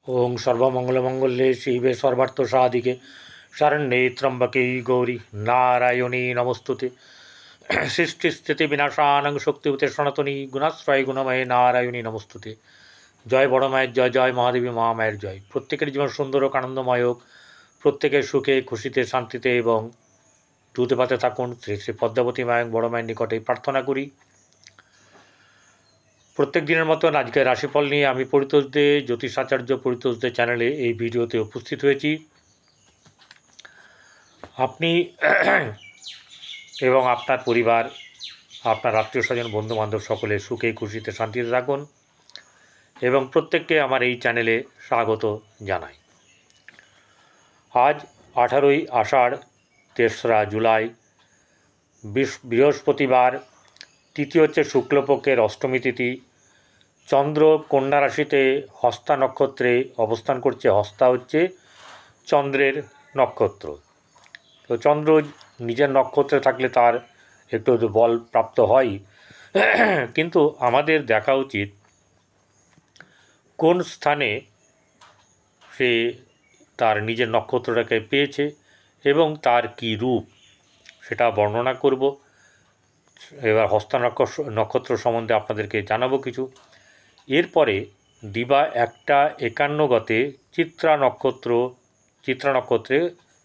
ओं सर्वमंगलमंगल्ये शिवे सर्वार्थसाधिके शरण्ये त्र्यंबके गौरी नारायणी नमस्तुते। सृष्टिस्थितिविनाशानं शक्तिभूते सनातनी गुणाश्रय गुणमये नारायणी नमस्तुते। जय बड़ मायर जय, जय महादेवी महामायर जय। प्रत्येकेर जीवन सुंदर होक, आनंदमय होक, प्रत्येकेर सुखे खुशिते शांतिते एवं दूधे पाते थाकुन श्री श्री पद्मावती मायं बड़ मायेर निकटे प्रार्थना करी। प्रत्येक दिनेर मतन आजके राशिफल निये आमी परितोष दे ज्योतिष आचार्य परितोष दे चैनेले এই ভিডিওতে উপস্থিত হয়েছি। আপনি এবং আপনার পরিবার, আপনার আত্মীয় স্বজন, বন্ধু বান্ধব সকলে সুখে খুশিতে শান্তিতে থাকুন এবং প্রত্যেককে আমার এই চ্যানেলে স্বাগত জানাই। আজ 18ই আষাঢ় 3রা জুলাই বৃহস্পতিবার, তিথি হচ্ছে শুক্লপক্ষের অষ্টমী তিথি। চন্দ্র কন্যা রাশিতে হস্তা নক্ষত্রে অবস্থান করছে। হস্তা হচ্ছে চন্দ্রের নক্ষত্র। তো চন্দ্র নিজের নক্ষত্রে থাকলে তার একটু বল প্রাপ্ত হয়, কিন্তু আমাদের দেখা উচিত কোন স্থানে সে তার নিজের নক্ষত্রটাকে পেয়েছে এবং তার কী রূপ সেটা বর্ণনা করব। এবার হস্তা নক্ষত্র সম্বন্ধে আপনাদেরকে জানাবো কিছু। এরপরে দিবা 1টা 51 গতে চিত্রা নক্ষত্রে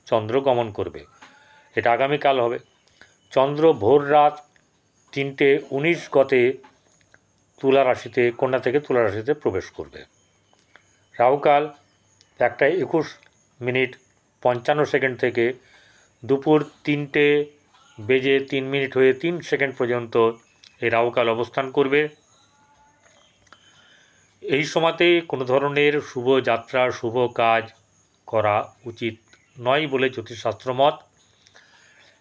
চন্দ্র গমন করবে। এটা আগামীকাল হবে। চন্দ্র ভোর রাত 3টে 19 গতে তুলা রাশিতে, কন্যা থেকে তুলা রাশিতে প্রবেশ করবে। রাহুকাল 1টা 21:55 থেকে দুপুর 3টে 3 হয়ে 3 সেকেন্ড পর্যন্ত এই রাহুকাল অবস্থান করবে। এই সময়তে কোনো ধরনের শুভ যাত্রা, শুভ কাজ করা উচিত নয় বলে জ্যোতিষশাস্ত্র মত।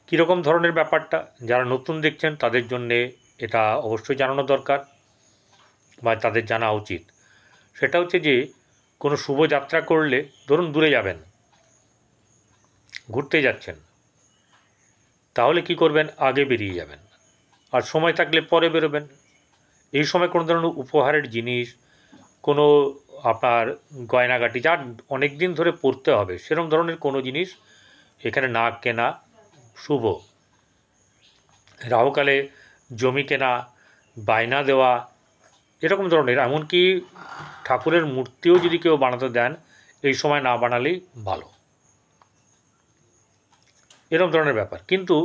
কীরকম ধরনের ব্যাপারটা, যারা নতুন দেখছেন তাদের জন্যে এটা অবশ্যই জানানো দরকার বা তাদের জানা উচিত। সেটা হচ্ছে যে কোনো শুভ যাত্রা করলে, ধরুন দূরে যাবেন, ঘুরতে যাচ্ছেন, তাহলে কি করবেন, আগে বেরিয়ে যাবেন, আর সময় থাকলে পরে বেরোবেন। এই সময় কোনো ধরনের উপহারের জিনিস, কোনো আপনার গয়নাগাটি যা অনেক দিন ধরে পরতে হবে সেরকম ধরনের কোনো জিনিস এখানে না কেনা শুভ। রাহুকালে জমি কেনা, বায়না দেওয়া, এরকম ধরনের, এমনকি ঠাকুরের মূর্তিও যদি কেউ বানাতে দেন এই সময় না বানালেই ভালো, এরকম ধরনের ব্যাপার। কিন্তু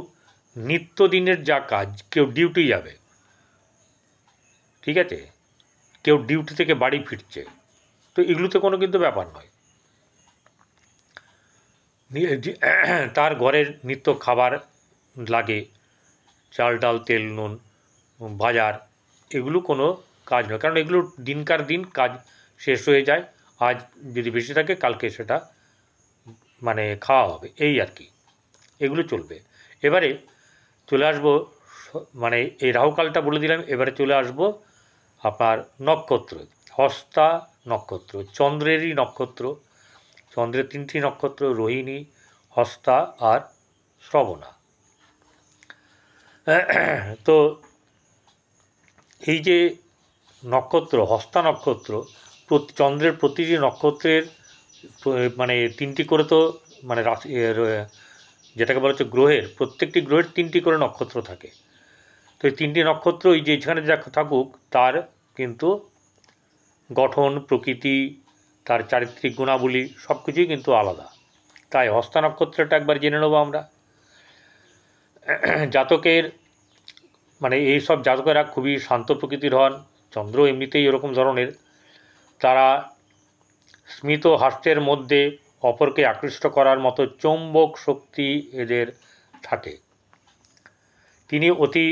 নিত্যদিনের যা কাজ, কেউ ডিউটি যাবে, ঠিক আছে, কেউ ডিউটি থেকে বাড়ি ফিরছে, তো এগুলোতে কোনো কিন্তু ব্যাপার নয়। তার ঘরের নিত্য খাবার লাগে, চাল ডাল তেল নুন বাজার, এগুলো কোনো কাজ নয়, কারণ এগুলো দিনকার দিন কাজ শেষ হয়ে যায়। আজ যদি বেশি থাকে কালকে সেটা মানে খাওয়া হবে, এই আর কি, এগুলো চলবে। এবারে চলে আসবো, মানে এই রাহুকালটা বলে দিলাম। এবারে চলে আসবো আপনার নক্ষত্র, হস্তা নক্ষত্র, চন্দ্রেরই নক্ষত্র। চন্দ্রের 3টি নক্ষত্র, রোহিণী, হস্তা আর শ্রবণা। তো এই যে নক্ষত্র, হস্তা নক্ষত্র, চন্দ্রের প্রতিটি নক্ষত্রের মানে 3টি করে, তো মানে রাশি যেটাকে বলা হচ্ছে গ্রহের, প্রত্যেকটি গ্রহের 3টি করে নক্ষত্র থাকে। তো এই 3টি নক্ষত্র ওই যেখানে যা থাকুক তার কিন্তু গঠন, প্রকৃতি, তার চারিত্রিক গুণাবলী সব কিছুই কিন্তু আলাদা। তাই হস্তা নক্ষত্রটা একবার জেনে নেব আমরা। জাতকের মানে এই সব জাতকেরা খুবই শান্ত প্রকৃতির হন। চন্দ্র এমনিতেই এরকম ধরনের। তারা স্মিত হাস্যের মধ্যে অপরকে আকৃষ্ট করার মতো চৌম্বক শক্তি এদের থাকে। তিনি অতি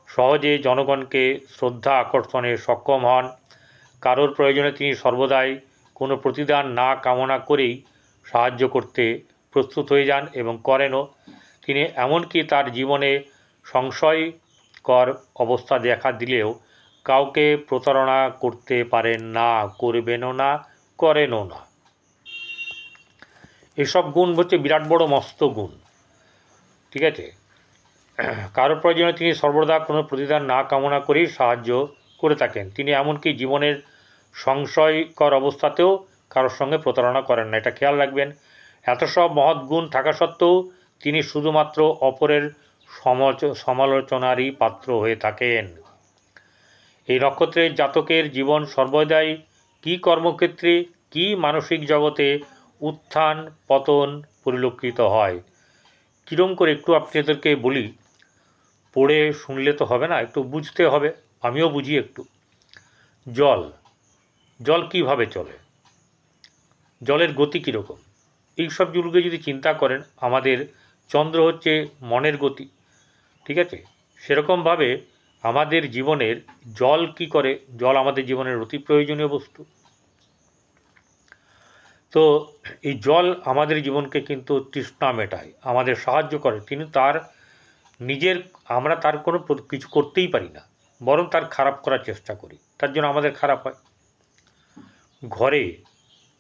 সহজে জনগণকে শ্রদ্ধা আকর্ষণে সক্ষম হন। কারোর প্রয়োজনে তিনি সর্বদাই কোনো প্রতিদান না কামনা করেই সাহায্য করতে প্রস্তুত হয়ে যান এবং করেনও। তিনি এমনকি তার জীবনে সংশয়কর অবস্থা দেখা দিলেও কাউকে প্রতারণা করতে পারেন না, করবেনও না, করেনও না। এসব গুণ হচ্ছে বিরাট বড় মস্ত গুণ, ঠিক আছে। কারোর প্রয়োজনে তিনি সর্বদা কোনো প্রতিদান না কামনা করেই সাহায্য করে থাকেন। তিনি এমনকি জীবনের সংশয়কর অবস্থাতেও কারোর সঙ্গে প্রতারণা করেন না, এটা খেয়াল রাখবেন। এত সব মহৎ গুণ থাকা সত্ত্বেও তিনি শুধুমাত্র অপরের সমালোচনারই পাত্র হয়ে থাকেন। এই নক্ষত্রের জাতকের জীবন সর্বদাই কী কর্মক্ষেত্রে, কী মানসিক জগতে উত্থান পতন পরিলক্ষিত হয়। কীরকম করে একটু আপনাদেরকে বলি, পড়ে শুনলে তো হবে না, একটু বুঝতে হবে, আমিও বুঝি একটু। জল, জল কীভাবে চলে, জলের গতি কীরকম, এই সবগুলোকে যদি চিন্তা করেন, আমাদের চন্দ্র হচ্ছে মনের গতি, ঠিক আছে? সেরকমভাবে আমাদের জীবনের জল কি করে, জল আমাদের জীবনের অতি প্রয়োজনীয় বস্তু। তো এই জল আমাদের জীবনকে কিন্তু তৃষ্ণা মেটায়, আমাদের সাহায্য করে। তিনি তার নিজের, আমরা তার কোনো কিছু করতেই পারি না, বরং তার খারাপ করার চেষ্টা করি, তার জন্য আমাদের খারাপ হয়। ঘরে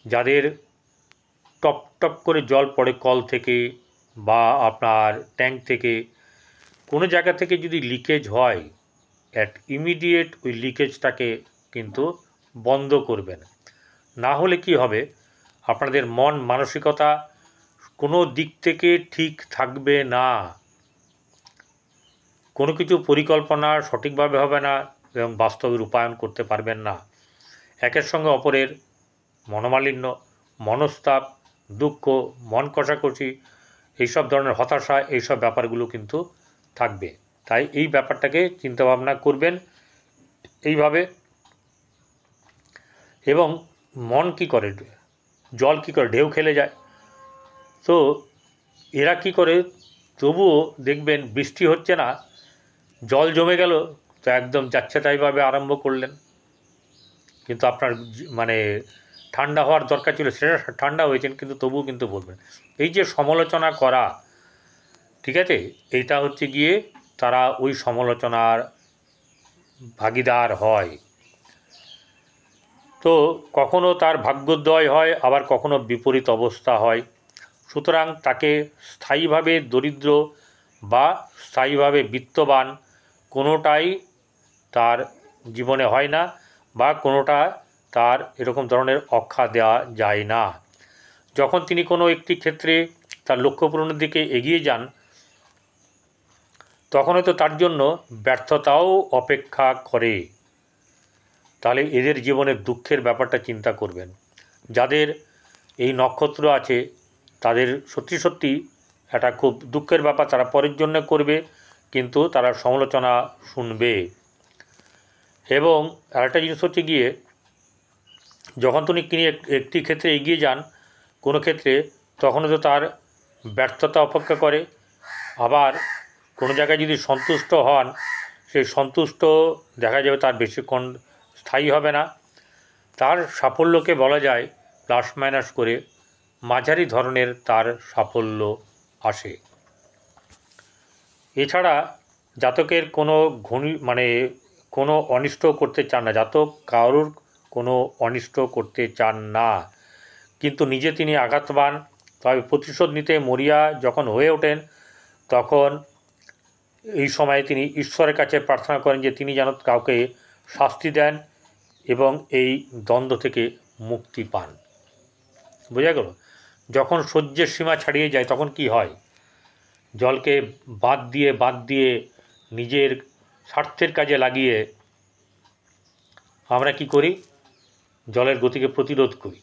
যাদের টপ টপ করে জল পড়ে কল থেকে বা আপনার ট্যাঙ্ক থেকে, কোনো জায়গা থেকে যদি লিকেজ হয়, ইমিডিয়েট ওই লিকেজটাকে কিন্তু বন্ধ করবেন। না হলে কি হবে, আপনাদের মন মানসিকতা কোনো দিক থেকে ঠিক থাকবে না, কোনো কিছু পরিকল্পনা সঠিকভাবে হবে না এবং বাস্তবে রূপায়ণ করতে পারবেন না। একের সঙ্গে অপরের মনোমালিন্য, মনস্তাপ, দুঃখ, মন কষাকষি, এইসব ধরনের হতাশা, এইসব ব্যাপারগুলো কিন্তু থাকবে। তাই এই ব্যাপারটাকে চিন্তাভাবনা করবেন এইভাবে। এবং মন কি করে, জল কি করে, ঢেউ খেলে যায়। তো এরা কি করে, তবুও দেখবেন বৃষ্টি হচ্ছে না, জল জমে গেল, তো একদম যাচ্ছে তাইভাবে আরম্ভ করলেন। কিন্তু আপনার মানে ঠান্ডা হওয়ার দরকার ছিল, সেটা ঠান্ডা হয়েছেন, কিন্তু তবুও কিন্তু বলবেন। এই যে সমালোচনা করা, ঠিক আছে, এইটা হচ্ছে গিয়ে তারা ওই সমালোচনার ভাগীদার হয়। তো কখনো তার ভাগ্যোদয় হয়, আবার কখনো বিপরীত অবস্থা হয়। সুতরাং তাকে স্থায়ীভাবে দরিদ্র বা স্থায়ীভাবে বিত্তবান কোনোটাই তার জীবনে হয় না, বা কোনোটা তার এরকম ধরনের অক্ষা দেওয়া যায় না। যখন তিনি কোনো একটি ক্ষেত্রে তার লক্ষ্য পূরণের দিকে এগিয়ে যান, তখন হয়তো তার জন্য ব্যর্থতাও অপেক্ষা করে। তাহলে এদের জীবনের দুঃখের ব্যাপারটা চিন্তা করবেন। যাদের এই নক্ষত্র আছে তাদের সত্যি সত্যি একটা খুব দুঃখের ব্যাপার, তারা পরের জন্য করবে, কিন্তু তারা সমালোচনা শুনবে। এবং আরেকটা জিনিস হচ্ছে গিয়ে, যখন তিনি একটি ক্ষেত্রে এগিয়ে যান কোনো ক্ষেত্রে, তখনও তো তার ব্যর্থতা অপেক্ষা করে। আবার কোনো জায়গায় যদি সন্তুষ্ট হন, সেই সন্তুষ্ট দেখা যাবে তার বেশিক্ষণ স্থায়ী হবে না। তার সাফল্যকে বলা যায় প্লাস মাইনাস করে মাঝারি ধরনের তার সাফল্য আসে। এছাড়া জাতকের কোনো কোনো অনিষ্ট করতে চান না, জাতক কারোর কোনো অনিষ্ট করতে চান না, কিন্তু নিজে তিনি আঘাত পান। তবে প্রতিশোধ নিতে মরিয়া যখন হয়ে ওঠেন, তখন এই সময়ে তিনি ঈশ্বরের কাছে প্রার্থনা করেন যে তিনি যেন কাউকে শাস্তি দেন এবং এই দ্বন্দ্ব থেকে মুক্তি পান। বোঝা গেল? যখন সহ্যের সীমা ছাড়িয়ে যায়, তখন কি হয়, জলকে বাদ দিয়ে নিজের স্বার্থের কাজে লাগিয়ে আমরা কি করি, জলের গতিকে প্রতিরোধ করি।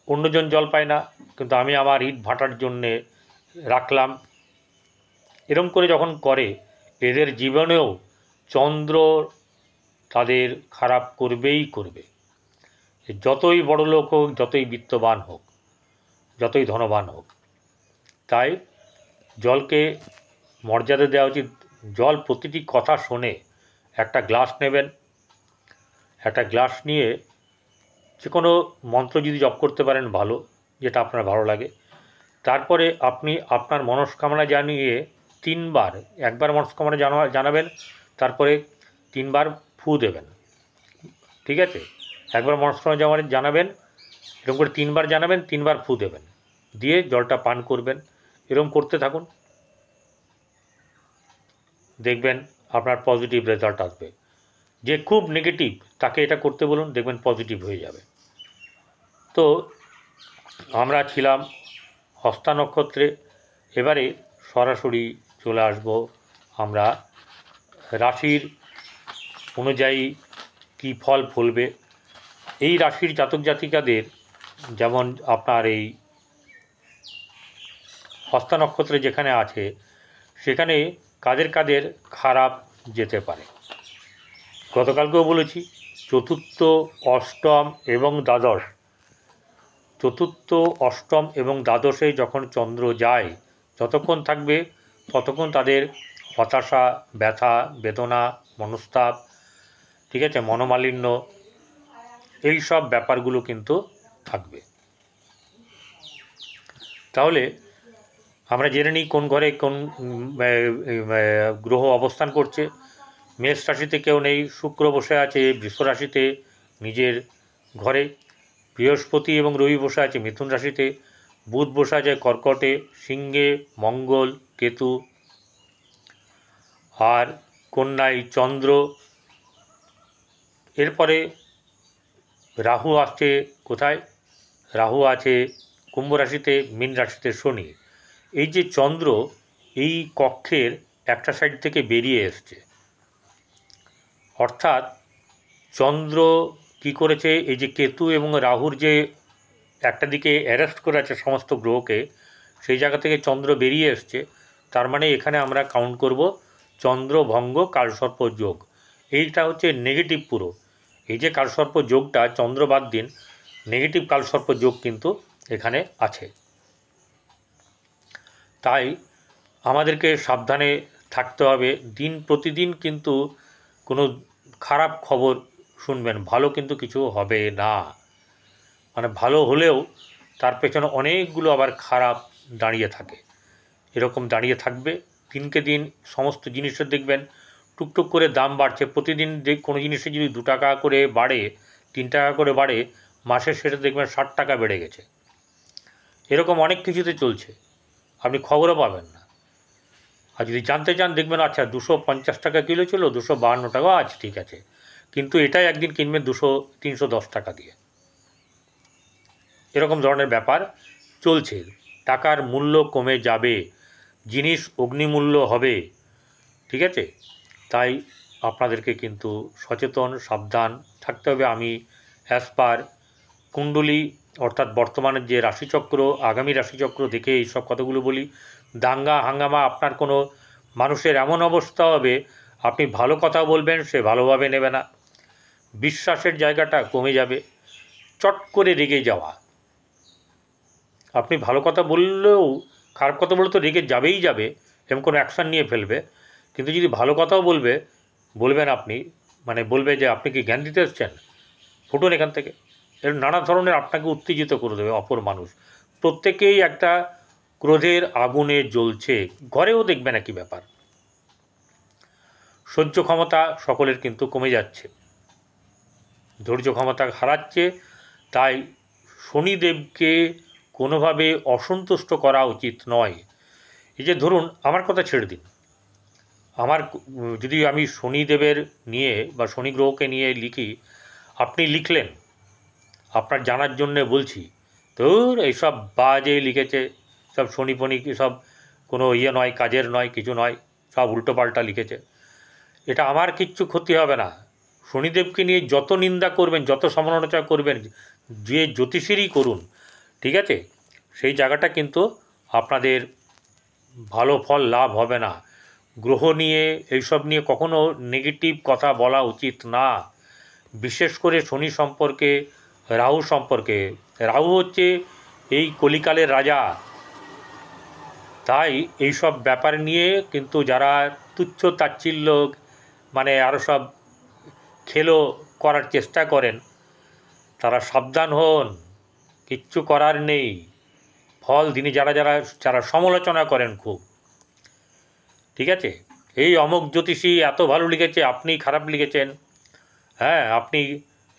অন্যজন জল পায় না, কিন্তু আমি আমার ইট ভাটার জন্যে রাখলাম। এরম করে যখন করে, এদের জীবনেও চন্দ্র তাদের খারাপ করবেই করবে। যতই বড় লোক হোক, যতই বিত্তবান হোক, যতই ধনবান হোক। তাই জলকে মর্যাদা দেওয়া উচিত। জল প্রতিটি কথা শোনে। একটা গ্লাস নেবেন, একটা গ্লাস নিয়ে যে কোনো মন্ত্র যদি জপ করতে পারেন ভালো, যেটা আপনার ভালো লাগে। তারপরে আপনি আপনার মনস্কামনা জানিয়ে 3 বার, একবার মনস্কামনা জানাবেন, তারপরে 3 বার ফু দেবেন, ঠিক আছে? একবার মনস্কামনা জানাবেন, এরকম করে 3 বার জানাবেন, 3 বার ফু দেবেন, দিয়ে জলটা পান করবেন। এরকম করতে থাকুন, দেখবেন আপনার পজিটিভ রেজাল্ট আসবে। যে খুব নেগেটিভ, তাকে এটা করতে বলুন, দেখবেন পজিটিভ হয়ে যাবে। তো আমরা ছিলাম হস্তা নক্ষত্রে। এবারে সরাসরি চলে আসব আমরা রাশির অনুযায়ী কী ফল ফলবে। এই রাশির জাতক জাতিকাদের যেমন আপনার এই হস্তা নক্ষত্রে যেখানে আছে সেখানে কাদের কাদের খারাপ যেতে পারে। গতকালকেও বলেছি, চতুর্থ, অষ্টম এবং দ্বাদশ, চতুর্থ, অষ্টম এবং দ্বাদশে যখন চন্দ্র যায়, যতক্ষণ থাকবে ততক্ষণ তাদের হতাশা, ব্যথা, বেদনা, মনস্তাপ, ঠিক আছে, মনোমালিন্য, এই সব ব্যাপারগুলো কিন্তু থাকবে। তাহলে আমরা জেনে নিই কোন ঘরে কোন গ্রহ অবস্থান করছে। মেষ রাশিতে কেউ নেই, শুক্র বসে আছে বৃষ রাশিতে নিজের ঘরে, বৃহস্পতি এবং রবি বসে আছে মিথুন রাশিতে, বুধ বসে আছে কর্কটে, সিংহে মঙ্গল কেতু, আর কন্যায় চন্দ্র। এরপরে রাহু আসছে কোথায়? রাহু আছে কুম্ভ রাশিতে, মীন রাশিতে শনি। এই যে চন্দ্র এই কক্ষের একটা সাইড থেকে বেরিয়ে এসছে, অর্থাৎ চন্দ্র কি করেছে, এই যে কেতু এবং রাহুর যে একটা দিকে অ্যারেস্ট করে আছে সমস্ত গ্রহকে, সেই জায়গা থেকে চন্দ্র বেরিয়ে এসছে। তার মানে এখানে আমরা কাউন্ট করব চন্দ্রভঙ্গ কালসর্প যোগ। এইটা হচ্ছে নেগেটিভ পুরো। এই যে কালসর্প যোগটা চন্দ্র বাদ দিন, নেগেটিভ কালসর্প যোগ কিন্তু এখানে আছে। তাই আমাদেরকে সাবধানে থাকতে হবে। দিন প্রতিদিন কিন্তু কোনো খারাপ খবর শুনবেন, ভালো কিন্তু কিছু হবে না। মানে ভালো হলেও তার পেছনে অনেকগুলো আবার খারাপ দাঁড়িয়ে থাকে, এরকম দাঁড়িয়ে থাকবে। দিনকে দিন সমস্ত জিনিসের দেখবেন টুকটুক করে দাম বাড়ছে। প্রতিদিন কোনো জিনিসের যদি 2 টাকা করে বাড়ে, 3 টাকা করে বাড়ে, মাসের শেষে দেখবেন 60 টাকা বেড়ে গেছে। এরকম অনেক কিছুতে চলছে, আপনি খবরও পাবেন না। আর যদি জানতে চান দেখবেন আচ্ছা 250 টাকা কিলো ছিল, 252 টাকা, আচ্ছা ঠিক আছে, কিন্তু এটাই একদিন কিনবেন 310 টাকা দিয়ে। এরকম ধরনের ব্যাপার চলছে। টাকার মূল্য কমে যাবে, জিনিস অগ্নিমূল্য হবে, ঠিক আছে। তাই আপনাদেরকে কিন্তু সচেতন সাবধান থাকতে হবে। আমি অ্যাজ পার কুণ্ডলী অর্থাৎ বর্তমানের যে রাশিচক্র, আগামী রাশিচক্র দেখে এই সব কথাগুলো বলি। দাঙ্গা হাঙ্গামা, আপনার কোনো মানুষের এমন অবস্থা হবে আপনি ভালো কথা বলবেন সে ভালোভাবে নেবে না, বিশ্বাসের জায়গাটা কমে যাবে, চট করে রেগে যাওয়া। আপনি ভালো কথা বললেও খারাপ কথা বললে তো রেগে যাবেই যাবে এবং কোনো অ্যাকশান নিয়ে ফেলবে। কিন্তু যদি ভালো কথাও বলবেন আপনি, মানে বলবে যে আপনি কি জ্ঞান দিতে এসছেন, ফুটুন এখান থেকে। এর নানা ধরনের আপনাকে উত্তেজিত করে দেবে অপর মানুষ। প্রত্যেকেই একটা ক্রোধের আগুনে জ্বলছে, ঘরেও দেখবেন একই ব্যাপার। সহ্য ক্ষমতা সকলের কিন্তু কমে যাচ্ছে, ধৈর্য ক্ষমতা হারাচ্ছে। তাই শনিদেবকে কোনোভাবে অসন্তুষ্ট করা উচিত নয়। এই যে ধরুন আমার কথা ছেড়ে দিন, আমার যদি আমি শনিদেবের নিয়ে বা শনি গ্রহকে নিয়ে লিখি, আপনি লিখলেন, আপনার জানার জন্যে বলছি, তোর এইসব বাজে লিখেছে, সব শনি ফনি সব কোনো ইয়ে নয়, কাজের নয়, কিছু নয়, সব উল্টোপাল্টা লিখেছে, এটা আমার কিচ্ছু ক্ষতি হবে না। শনিদেবকে নিয়ে যত নিন্দা করবেন, যত সমালোচনা করবেন, যে জ্যোতিষীরই করুন, ঠিক আছে, সেই জায়গাটা কিন্তু আপনাদের ভালো ফল লাভ হবে না। গ্রহ নিয়ে এইসব নিয়ে কখনো নেগেটিভ কথা বলা উচিত না। বিশেষ করে শনি সম্পর্কে, রাহু সম্পর্কে। রাহু হচ্ছে এই কলিকালের রাজা। তাই এইসব ব্যাপার নিয়ে কিন্তু যারা তুচ্ছ তাচ্ছিল্য, মানে আরও সব খেলো করার চেষ্টা করেন, তারা সাবধান হন, কিচ্ছু করার নেই। ফল দিনে যারা সমালোচনা করেন খুব, ঠিক আছে, এই অমুক জ্যোতিষী এত ভালো লিখেছে, আপনি খারাপ লিখেছেন, হ্যাঁ আপনি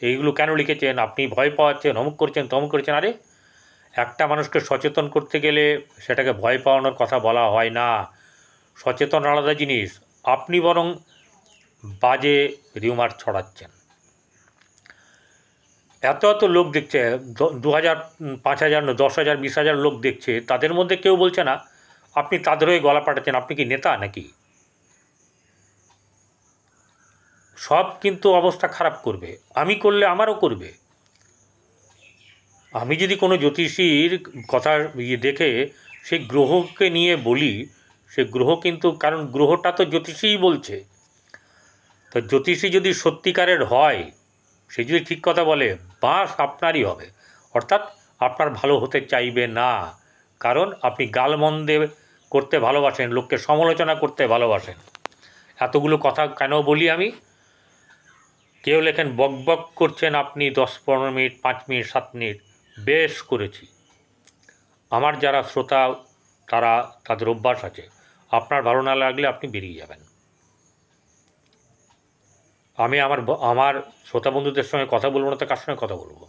এইগুলো কেন লিখেছেন, আপনি ভয় পাওয়াচ্ছেন, অমুক করছেন তমুক করছেন। আরে একটা মানুষকে সচেতন করতে গেলে সেটাকে ভয় পাওয়ানোর কথা বলা হয় না। সচেতন আলাদা জিনিস, আপনি বরং বাজে রিউমার ছড়াচ্ছেন। এত এত লোক দেখছে, 2000, 5000, 10,000, 20,000 লোক দেখছে, তাদের মধ্যে কেউ বলছে না আপনি তাদের হয়ে গলা পাঠাচ্ছেন, আপনি কি নেতা নাকি? সব কিন্তু অবস্থা খারাপ করবে, আমি করলে আমারও করবে। আমি যদি কোনো জ্যোতিষীর কথা দেখে সেই গ্রহকে নিয়ে বলি, সে গ্রহ কিন্তু, কারণ গ্রহটা তো জ্যোতিষীই বলছে, তো জ্যোতিষী যদি সত্যিকারের হয়, সে যদি ঠিক কথা বলে, বাস আপনারই হবে, অর্থাৎ আপনার ভালো হতে চাইবে না, কারণ আপনি গালমন্দে করতে ভালোবাসেন, লোককে সমালোচনা করতে ভালোবাসেন। এতগুলো কথা কেন বলি আমি? কেউ লেখেন বক বক করছেন আপনি 10-15 মিনিট, 5 মিনিট, 7 মিনিট, বেশ করেছি। আমার যারা শ্রোতা, তারা, তাদের অভ্যাস আছে, আপনার ভালো না লাগলে আপনি বেরিয়ে যাবেন। আমি আমার শ্রোতা বন্ধুদের সঙ্গে কথা বলবো না তো কার সঙ্গে কথা বলবো?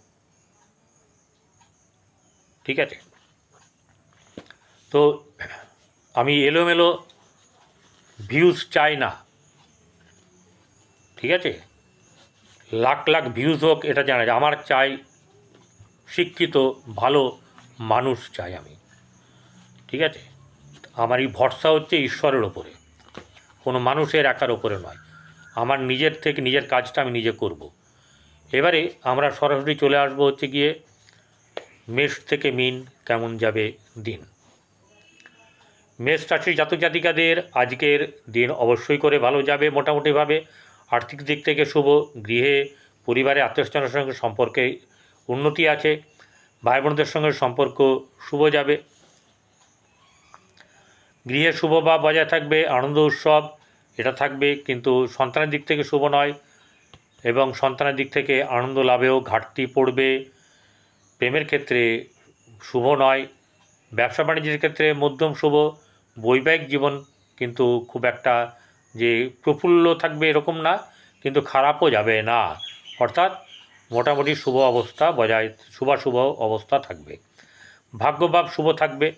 ঠিক আছে? তো আমি এলোমেলো ভিউজ চাই না, ঠিক আছে? লাখ লাখ ভিউজ হোক এটা জানা যায়, আমার চাই শিক্ষিত ভালো মানুষ চাই আমি, ঠিক আছে? আমার এই ভরসা হচ্ছে ঈশ্বরের ওপরে, কোনো মানুষের একার ওপরে নয়। আমার নিজের থেকে নিজের কাজটা আমি নিজে করব। এবারে আমরা সরাসরি চলে আসবো হচ্ছে গিয়ে মেষ থেকে মিন কেমন যাবে দিন। মেষ রাশির জাতক জাতিকাদের আজকের দিন অবশ্যই করে ভালো যাবে মোটামুটিভাবে। আর্থিক দিক থেকে শুভ, গৃহে পরিবারে আত্মীয়স্বজনের সঙ্গে সম্পর্কে উন্নতি আছে, ভাই বোনদের সঙ্গে সম্পর্ক শুভ যাবে, গৃহে শুভ বা বজায় থাকবে, আনন্দ উৎসব এটা থাকবে, কিন্তু সন্তানের দিক থেকে শুভ নয়, এবং সন্তানের দিক থেকে আনন্দ লাভেও ঘাটতি পড়বে। প্রেমের ক্ষেত্রে শুভ নয়, ব্যবসা বাণিজ্যের ক্ষেত্রে মধ্যম শুভ, বৈবাহিক জীবন কিন্তু খুব একটা যে প্রফুল্ল থাকবে এরকম না, কিন্তু খারাপও যাবে না, অর্থাৎ মোটামুটি শুভ অবস্থা বজায়, শুভ অবস্থা থাকবে। ভাগ্যভাব শুভ থাকবে,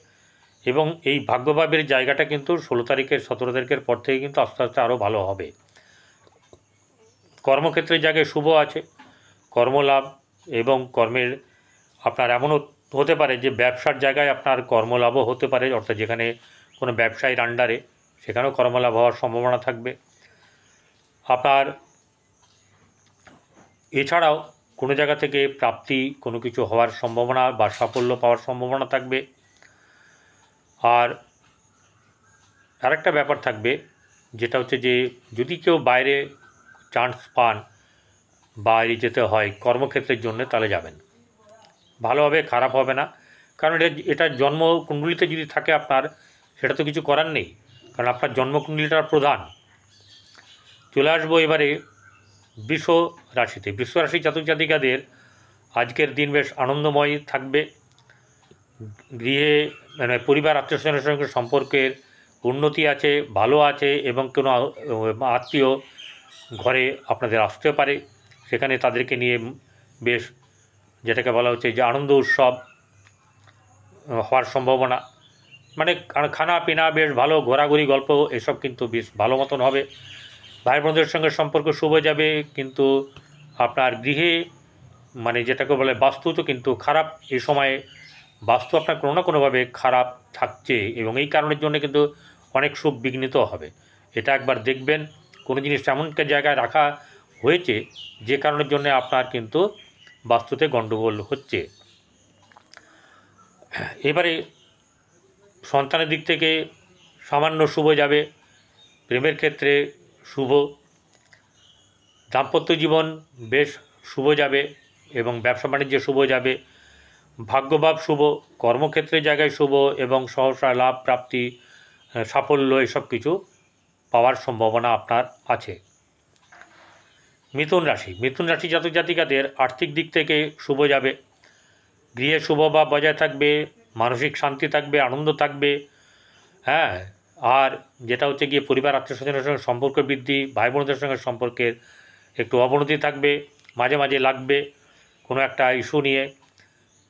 এবং এই ভাগ্যভাবের জায়গাটা কিন্তু 16 তারিখের 17 তারিখের পর থেকে কিন্তু আস্তে আস্তে আরও ভালো হবে। কর্মক্ষেত্রের জায়গায় শুভ আছে, কর্মলাভ, এবং কর্মের আপনার এমনও হতে পারে যে ব্যবসার জায়গায় আপনার কর্মলাভও হতে পারে, অর্থাৎ যেখানে কোনো ব্যবসায়ীর আন্ডারে, সেখানেও কর্মলাভ হওয়ার সম্ভাবনা থাকবে আপনার। এছাড়াও কোনো জায়গা থেকে প্রাপ্তি, কোনো কিছু হওয়ার সম্ভাবনা বা সাফল্য পাওয়ার সম্ভাবনা থাকবে। আর আরেকটা ব্যাপার থাকবে, যেটা হচ্ছে যে যদি কেউ বাইরে চান্স পান, বাইরে যেতে হয় কর্মক্ষেত্রের জন্য, তাহলে যাবেন, ভালো হবে, খারাপ হবে না। কারণ এটা জন্মকুণ্ডলিতে যদি থাকে আপনার, সেটা তো কিছু করার নেই, কারণ আপনার জন্মকুণ্ডলিটা প্রধান। চলে আসবো এবারে বৃষ রাশিতে। বৃষ রাশি জাতক জাতিকাদের আজকের দিন বেশ আনন্দময় থাকবে, গৃহে মানে পরিবার আত্মীয়স্বজনের সঙ্গে সম্পর্কের উন্নতি আছে, ভালো আছে, এবং কোনো আত্মীয় ঘরে আপনাদের আসতে পারে, সেখানে তাদেরকে নিয়ে বেশ, যেটাকে বলা হচ্ছে যে আনন্দ উৎসব হওয়ার সম্ভাবনা, মানে খানা পিনা বেশ ভালো, ঘোরাঘুরি গল্প এসব কিন্তু বেশ ভালো মতন হবে। ভাই বোনদের সঙ্গে সম্পর্ক শুভ যাবে, কিন্তু আপনার গৃহে মানে যেটাকে বলে বাস্তু তো কিন্তু খারাপ, এই সময়ে বাস্তু আপনার কোনো না কোনোভাবে খারাপ থাকছে, এবং এই কারণের জন্য কিন্তু অনেক সুখ বিঘ্নিত হবে। এটা একবার দেখবেন, কোনো জিনিস এমন জায়গায় রাখা হয়েছে যে কারণের জন্য আপনার কিন্তু বাস্তুতে গণ্ডগোল হচ্ছে। এবারে সন্তানের দিক থেকে সামান্য শুভ যাবে, প্রেমের ক্ষেত্রে শুভ, দাম্পত্য জীবন বেশ শুভ যাবে, এবং ব্যবসা বাণিজ্যে শুভ যাবে, ভাগ্যভাব শুভ, কর্মক্ষেত্রের জায়গায় শুভ, এবং সহসা লাভ প্রাপ্তি, সাফল্য এসব কিছু পাওয়ার সম্ভাবনা আপনার আছে। মিথুন রাশি। মিথুন রাশি জাতক জাতিকাদের আর্থিক দিক থেকে শুভ যাবে, গৃহে শুভ বা বজায় থাকবে, মানসিক শান্তি থাকবে, আনন্দ থাকবে, হ্যাঁ। আর যেটা হচ্ছে গিয়ে পরিবার আত্মীয়স্বজনের সঙ্গে সম্পর্ক বৃদ্ধি, ভাই বোনদের সঙ্গে সম্পর্কের একটু অবনতি থাকবে, মাঝে মাঝে লাগবে কোনো একটা ইস্যু নিয়ে,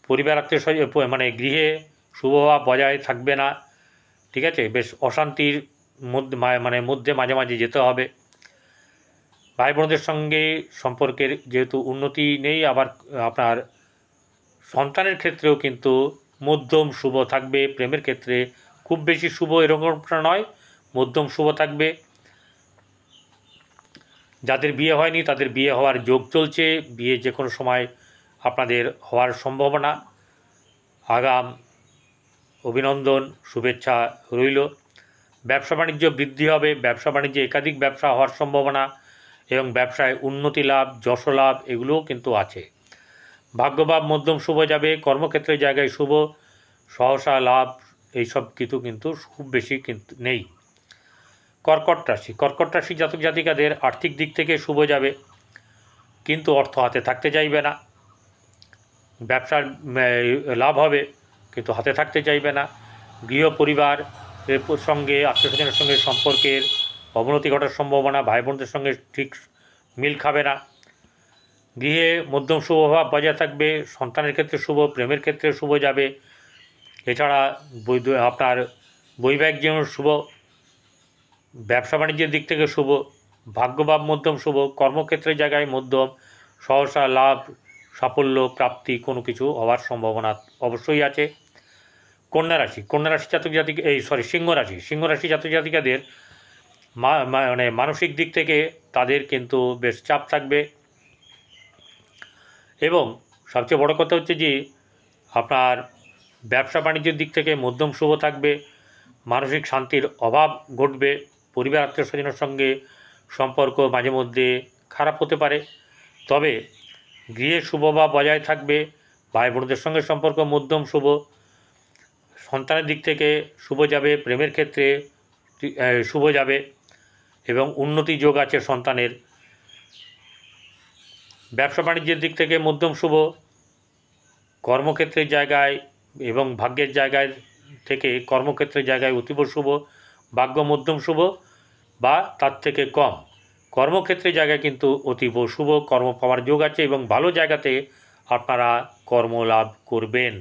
পরিবার আত্মীয়স্বজন মানে গৃহে শুভ হওয়া বজায় থাকবে না, ঠিক আছে, বেশ অশান্তির মধ্যে মানে মধ্যে মাঝে মাঝে যেতে হবে। ভাই বোনদের সঙ্গে সম্পর্কের যেহেতু উন্নতি নেই, আবার আপনার সন্তানের ক্ষেত্রেও কিন্তু মধ্যম শুভ থাকবে। প্রেমের ক্ষেত্রে খুব বেশি শুভ এরকমটা নয়, মধ্যম শুভ থাকবে। যাদের বিয়ে হয়নি তাদের বিয়ে হওয়ার যোগ চলছে, বিয়ে যে কোনো সময় আপনাদের হওয়ার সম্ভাবনা। আগাম অভিনন্দন, শুভেচ্ছা রইল। ব্যবসা বাণিজ্য বৃদ্ধি হবে, ব্যবসা বাণিজ্যে একাধিক ব্যবসা হওয়ার সম্ভাবনা এবং ব্যবসায় উন্নতি লাভ, যশ লাভ এগুলোও কিন্তু আছে। ভাগ্যভাব মধ্যম শুভ যাবে, কর্মক্ষেত্রের জায়গায় শুভ, সহসা লাভ এইসব কিন্তু খুব বেশি কিন্তু নেই। কর্কট রাশি জাতক জাতিকাদের আর্থিক দিক থেকে শুভ যাবে, কিন্তু অর্থ হাতে থাকতে চাইবে না। ব্যবসার লাভ হবে কিন্তু হাতে থাকতে চাইবে না। গৃহ পরিবার সঙ্গে আত্মীয়স্বজনের সঙ্গে সম্পর্কের অবনতি ঘটার সম্ভাবনা, ভাই বোনদের সঙ্গে ঠিক মিল খাবে না। গৃহে মধ্যম শুভভাব বজায় থাকবে, সন্তানের ক্ষেত্রে শুভ, প্রেমের ক্ষেত্রে শুভ যাবে। এছাড়া আপনার বৈবাহিক জীবন শুভ, ব্যবসা বাণিজ্যের দিক থেকে শুভ, ভাগ্যভাব মধ্যম শুভ, কর্মক্ষেত্রের জায়গায় মধ্যম, সহসা লাভ, সাফল্য প্রাপ্তি কোনো কিছু হওয়ার সম্ভাবনা অবশ্যই আছে। কন্যা রাশি জাতক জাতিকা সিংহ রাশি জাতক জাতিকাদের মানে মানসিক দিক থেকে তাদের কিন্তু বেশ চাপ থাকবে, এবং সবচেয়ে বড় কথা হচ্ছে যে আপনার ব্যবসা বাণিজ্যের দিক থেকে মধ্যম শুভ থাকবে। মানসিক শান্তির অভাব ঘটবে, পরিবার আত্মীয় স্বজনের সঙ্গে সম্পর্ক মাঝে মধ্যে খারাপ হতে পারে, তবে গৃহে শুভভাব বজায় থাকবে। ভাই বোনদের সঙ্গে সম্পর্ক মধ্যম শুভ, সন্তানের দিক থেকে শুভ যাবে, প্রেমের ক্ষেত্রে শুভ যাবে এবং উন্নতি যোগ আছে সন্তানের। ব্যবসা বাণিজ্যের দিক থেকে মধ্যম শুভ, কর্মক্ষেত্রের জায়গায় এবং ভাগ্যের জায়গায় থেকে কর্মক্ষেত্রের জায়গায় অতীব শুভ, ভাগ্য মধ্যম শুভ বা তার থেকে কম। কর্মক্ষেত্রের জায়গায় কিন্তু অতীব শুভ, কর্ম পাওয়ার যোগ আছে এবং ভালো জায়গাতে আপনারা কর্ম লাভ করবেন,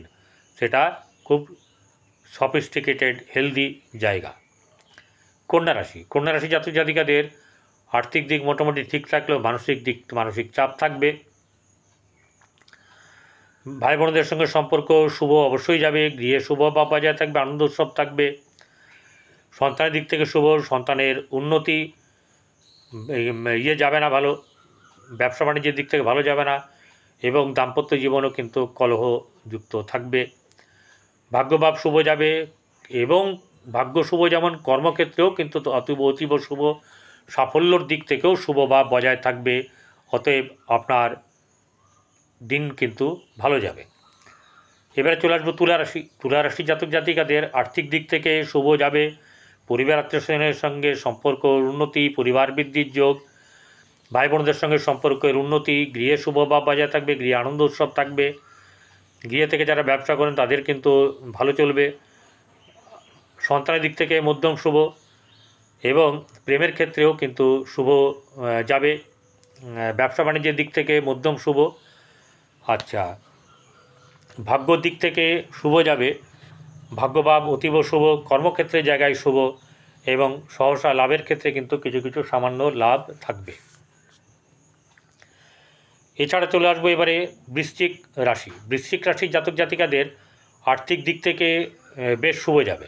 সেটা খুব সফিস্টিকেটেড হেলদি জায়গা। কন্যা রাশি জাতক জাতিকাদের আর্থিক দিক মোটামুটি ঠিক থাকলেও মানসিক চাপ থাকবে। ভাই বোনদের সঙ্গে সম্পর্ক শুভ অবশ্যই যাবে, গৃহে শুভ বা বজায় থাকবে, আনন্দ উৎসব থাকবে। সন্তানের দিক থেকে শুভ, সন্তানের উন্নতি যাবে না ভালো, ব্যবসা বাণিজ্যের দিক থেকে ভালো যাবে না এবং দাম্পত্য জীবনও কিন্তু কলহযুক্ত থাকবে। ভাগ্যভাব শুভ যাবে এবং ভাগ্য শুভ যেমন কর্মক্ষেত্রেও কিন্তু অতীব শুভ, সাফল্যর দিক থেকেও শুভ ভাব বজায় থাকবে। অতএব আপনার দিন কিন্তু ভালো যাবে। এবারে চলে আসবো তুলা রাশি জাতক জাতিকাদের আর্থিক দিক থেকে শুভ যাবে, পরিবার আত্মীয়স্বজনের সঙ্গে সম্পর্ক উন্নতি, পরিবার বৃদ্ধির যোগ, ভাই বোনদের সঙ্গে সম্পর্কের উন্নতি, গৃহে শুভ ভাব বজায় থাকবে, গৃহে আনন্দ উৎসব থাকবে। গৃহে থেকে যারা ব্যবসা করেন তাদের কিন্তু ভালো চলবে। সন্তানের দিক থেকে মধ্যম শুভ এবং প্রেমের ক্ষেত্রেও কিন্তু শুভ যাবে, ব্যবসা বাণিজ্যের দিক থেকে মধ্যম শুভ। আচ্ছা, ভাগ্যর দিক থেকে শুভ যাবে, ভাগ্যভাব অতীব শুভ, কর্মক্ষেত্রের জায়গায় শুভ এবং সহসা লাভের ক্ষেত্রে কিন্তু কিছু সামান্য লাভ থাকবে। এছাড়া চলে আসবো এবারে বৃশ্চিক রাশি জাতক জাতিকাদের আর্থিক দিক থেকে বেশ শুভ যাবে,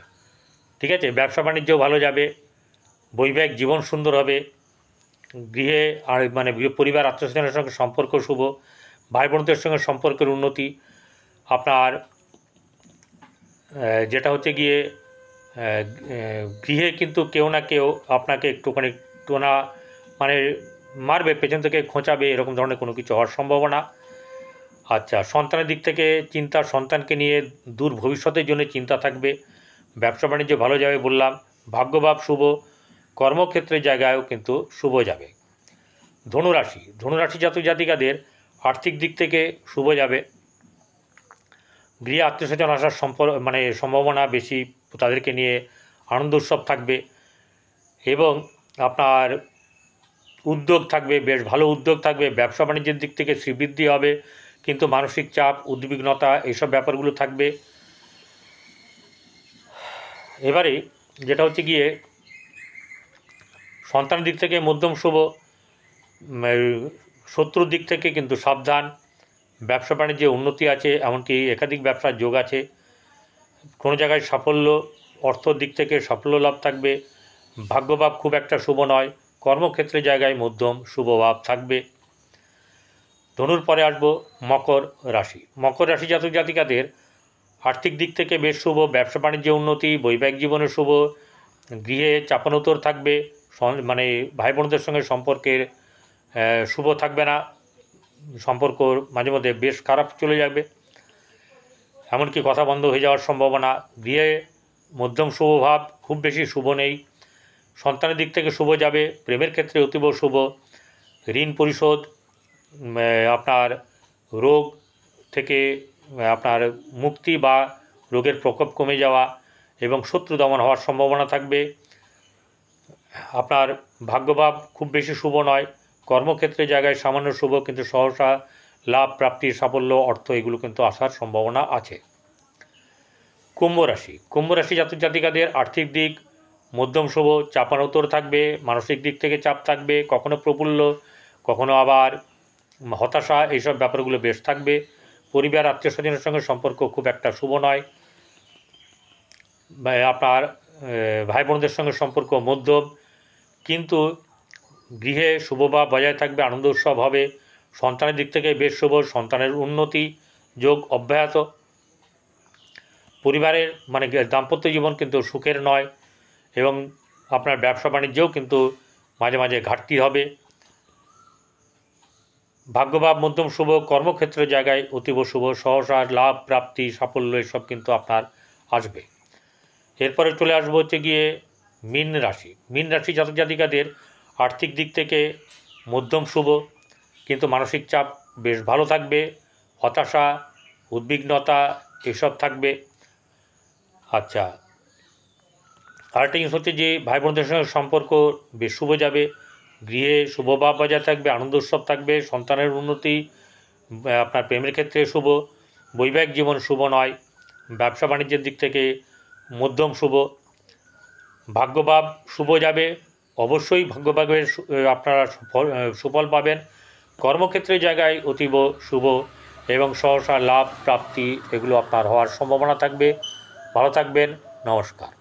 ঠিক আছে। ব্যবসা বাণিজ্য ভালো যাবে, বৈবাহিক জীবন সুন্দর হবে, গৃহে আর মানে পরিবার আত্মীয়স্বজনের সঙ্গে সম্পর্ক শুভ, ভাই বোনদের সঙ্গে সম্পর্কের উন্নতি। আপনার যেটা হচ্ছে গিয়ে গৃহে কিন্তু কেউ না কেউ আপনাকে একটুখানি টোনা মানে মারবে, পেছন থেকে খোঁচাবে, এরকম ধরনের কোনো কিছু হওয়ার সম্ভাবনা। আচ্ছা, সন্তানের দিক থেকে চিন্তা, সন্তানকে নিয়ে দূর ভবিষ্যতের জন্য চিন্তা থাকবে। ব্যবসা বাণিজ্য ভালো যাবে বললাম, ভাগ্যভাব শুভ, কর্মক্ষেত্রের জায়গায়ও কিন্তু শুভ যাবে। ধনুরাশি জাতক জাতিকাদের আর্থিক দিক থেকে শুভ যাবে, গৃহে আত্মীয়স্বজন আসার সম্ভাবনা বেশি, তাদেরকে নিয়ে আনন্দ উৎসব থাকবে এবং আপনার উদ্যোগ থাকবে, বেশ ভালো উদ্যোগ থাকবে। ব্যবসা বাণিজ্যের দিক থেকে শ্রীবৃদ্ধি হবে, কিন্তু মানসিক চাপ, উদ্বিগ্নতা এইসব ব্যাপারগুলো থাকবে। এবারে যেটা হচ্ছে গিয়ে সন্তানের দিক থেকে মধ্যম শুভ, শত্রুর দিক থেকে কিন্তু সাবধান। ব্যবসা বাণিজ্যে উন্নতি আছে, এমনকি একাধিক ব্যবসার যোগ আছে। কোনো জায়গায় সাফল্য, অর্থর দিক থেকে সাফল্য লাভ থাকবে। ভাগ্যভাব খুব একটা শুভ নয়। কর্মক্ষেত্রে জায়গায় মধ্যম শুভভাব থাকবে। ধনুর পরে আসবো মকর রাশি। মকর রাশি জাতক জাতিকাদের আর্থিক দিক থেকে বেশ শুভ। ব্যবসা বাণিজ্যে উন্নতি, বৈবাহিক জীবনে শুভ। গৃহে চাপানোতর থাকবে, মানে ভাই বোনদের সঙ্গে সম্পর্কের শুভ থাকবে না। সম্পর্ক মাঝে মধ্যে বেশ খারাপ চলে যাবে, এমনকি কথা বন্ধ হয়ে যাওয়ার সম্ভাবনা। গৃহে মধ্যম শুভভাব, খুব বেশি শুভ নেই। সন্তানের দিক থেকে শুভ যাবে। প্রেমের ক্ষেত্রে অতীব শুভ। ঋণ পরিশোধ, আপনার রোগ থেকে আপনার মুক্তি বা রোগের প্রকোপ কমে যাওয়া এবং শত্রু দমন হওয়ার সম্ভাবনা থাকবে। আপনার ভাগ্যভাব খুব বেশি শুভ নয়। কর্মক্ষেত্রে জায়গায় সামান্য শুভ, কিন্তু সহসা লাভ, প্রাপ্তি, সাফল্য, অর্থ এগুলো কিন্তু আসার সম্ভাবনা আছে। কুম্ভ রাশি। কুম্ভ রাশি জাতক জাতিকাদের আর্থিক দিক মধ্যম শুভ। চাপানোতর থাকবে, মানসিক দিক থেকে চাপ থাকবে, কখনো প্রফুল্ল, কখনো আবার হতাশা, এইসব ব্যাপারগুলো বেশ থাকবে। পরিবার, আত্মীয় স্বজনের সঙ্গে সম্পর্ক খুব একটা শুভ নয়। আপনার ভাই বোনদের সঙ্গে সম্পর্ক মধ্যম, কিন্তু গৃহে শুভভাব বজায় থাকবে, আনন্দ উৎসব হবে। সন্তানের দিক থেকে বেশ শুভ, সন্তানের উন্নতি যোগ অব্যাহত। পরিবারের মানে দাম্পত্য জীবন কিন্তু সুখের নয়, এবং আপনার ব্যবসা বাণিজ্যেও কিন্তু মাঝে মাঝে ঘাটতি হবে। ভাগ্যভাব মধ্যম শুভ। কর্মক্ষেত্রের জায়গায় অতীব শুভ। সহসা লাভ, প্রাপ্তি, সাফল্য এসব কিন্তু আপনার আসবে। এরপরে চলে আসবো হচ্ছে গিয়ে মীন রাশি। মীন রাশি জাতক জাতিকাদের আর্থিক দিক থেকে মধ্যম শুভ, কিন্তু মানসিক চাপ বেশ ভালো থাকবে। হতাশা, উদ্বিগ্নতা এসব থাকবে। আচ্ছা, আরেকটা জিনিস হচ্ছে যে ভাই বোনদের সঙ্গে সম্পর্ক বেশ শুভ যাবে। গৃহে শুভভাব বজায় থাকবে, আনন্দ উৎসব থাকবে। সন্তানের উন্নতি, আপনার প্রেমের ক্ষেত্রে শুভ। বৈবাহিক জীবন শুভ নয়। ব্যবসা বাণিজ্যের দিক থেকে মধ্যম শুভ। ভাগ্যভাব শুভ যাবে, অবশ্যই ভাগ্যভাবের আপনারা সুফল পাবেন। কর্মক্ষেত্রের জায়গায় অতীব শুভ এবং সহসা লাভ, প্রাপ্তি এগুলো আপনার হওয়ার সম্ভাবনা থাকবে। ভালো থাকবেন, নমস্কার।